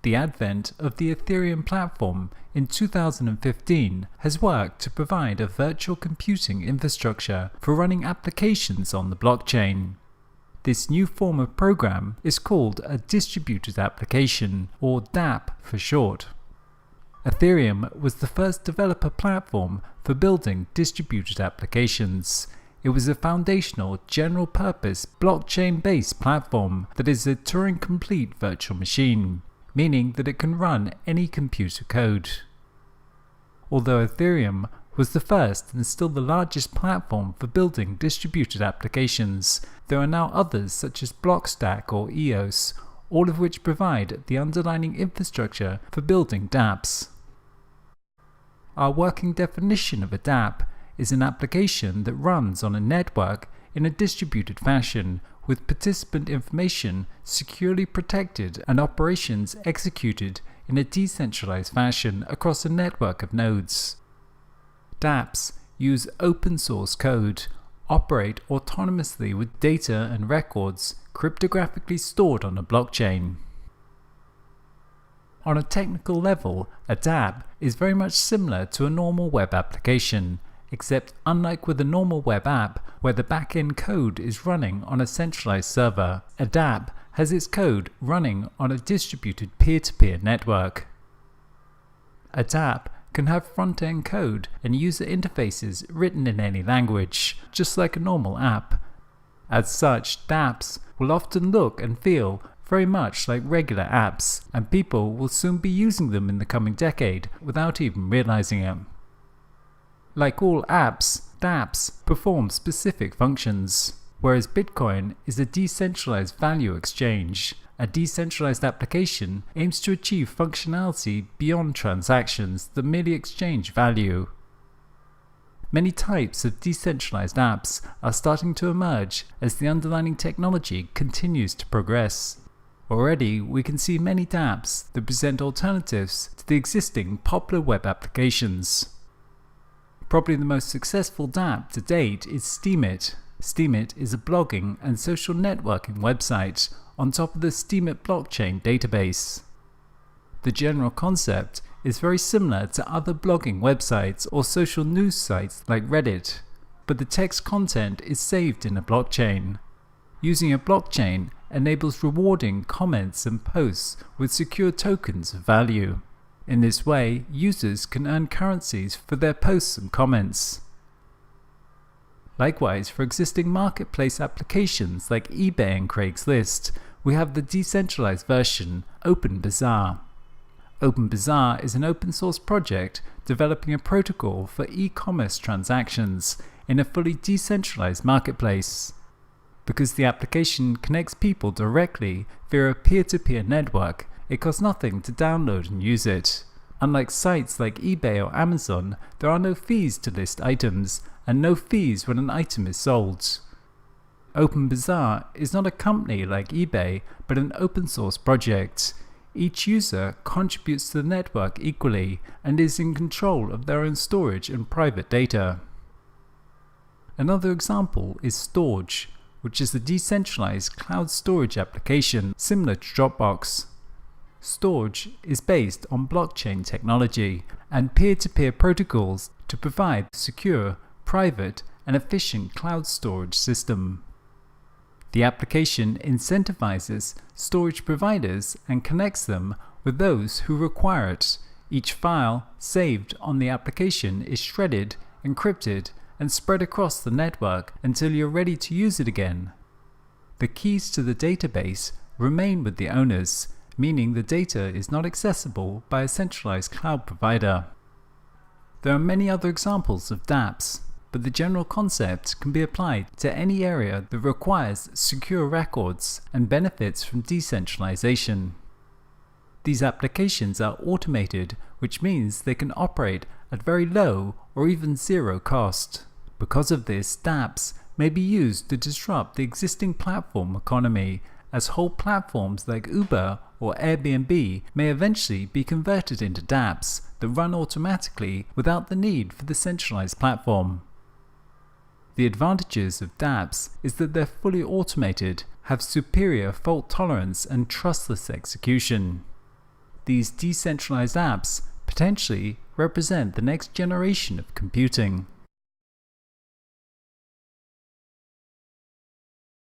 The advent of the Ethereum platform in 2015 has worked to provide a virtual computing infrastructure for running applications on the blockchain. This new form of program is called a distributed application, or Dapp for short. Ethereum was the first developer platform for building distributed applications. It was a foundational, general-purpose, blockchain-based platform that is a Turing-complete virtual machine, meaning that it can run any computer code. Although Ethereum was the first and still the largest platform for building distributed applications, there are now others such as Blockstack or EOS, all of which provide the underlying infrastructure for building dApps. Our working definition of a Dapp is an application that runs on a network in a distributed fashion, with participant information securely protected and operations executed in a decentralized fashion across a network of nodes. dApps use open source code, operate autonomously with data and records cryptographically stored on a blockchain. On a technical level, a Dapp is very much similar to a normal web application, except unlike with a normal web app where the back-end code is running on a centralized server, a Dapp has its code running on a distributed peer-to-peer network. A Dapp can have front-end code and user interfaces written in any language, just like a normal app. As such, dApps will often look and feel very much like regular apps, and people will soon be using them in the coming decade without even realizing it. Like all apps, dApps perform specific functions. Whereas Bitcoin is a decentralized value exchange, a decentralized application aims to achieve functionality beyond transactions that merely exchange value. Many types of decentralized apps are starting to emerge as the underlying technology continues to progress. Already, we can see many dApps that present alternatives to the existing popular web applications. Probably the most successful Dapp to date is Steemit. Steemit is a blogging and social networking website on top of the Steemit blockchain database. The general concept is very similar to other blogging websites or social news sites like Reddit, but the text content is saved in a blockchain. Using a blockchain enables rewarding comments and posts with secure tokens of value. In this way, users can earn currencies for their posts and comments. Likewise, for existing marketplace applications like eBay and Craigslist, we have the decentralized version, OpenBazaar. OpenBazaar is an open source project developing a protocol for e-commerce transactions in a fully decentralized marketplace. Because the application connects people directly via a peer-to-peer network, it costs nothing to download and use it. Unlike sites like eBay or Amazon, there are no fees to list items, and no fees when an item is sold. OpenBazaar is not a company like eBay, but an open source project. Each user contributes to the network equally and is in control of their own storage and private data. Another example is Storage, which is a decentralized cloud storage application similar to Dropbox. Storage is based on blockchain technology and peer-to-peer protocols to provide a secure, private, and efficient cloud storage system. The application incentivizes storage providers and connects them with those who require it. Each file saved on the application is shredded, encrypted, and spread across the network until you're ready to use it again. The keys to the database remain with the owners, meaning the data is not accessible by a centralized cloud provider. There are many other examples of dApps, but the general concept can be applied to any area that requires secure records and benefits from decentralization. These applications are automated, which means they can operate at very low or even zero cost. Because of this, dApps may be used to disrupt the existing platform economy, as whole platforms like Uber or Airbnb may eventually be converted into dApps that run automatically without the need for the centralized platform. The advantages of dApps is that they're fully automated, have superior fault tolerance and trustless execution. these decentralized apps potentially represent the next generation of computing.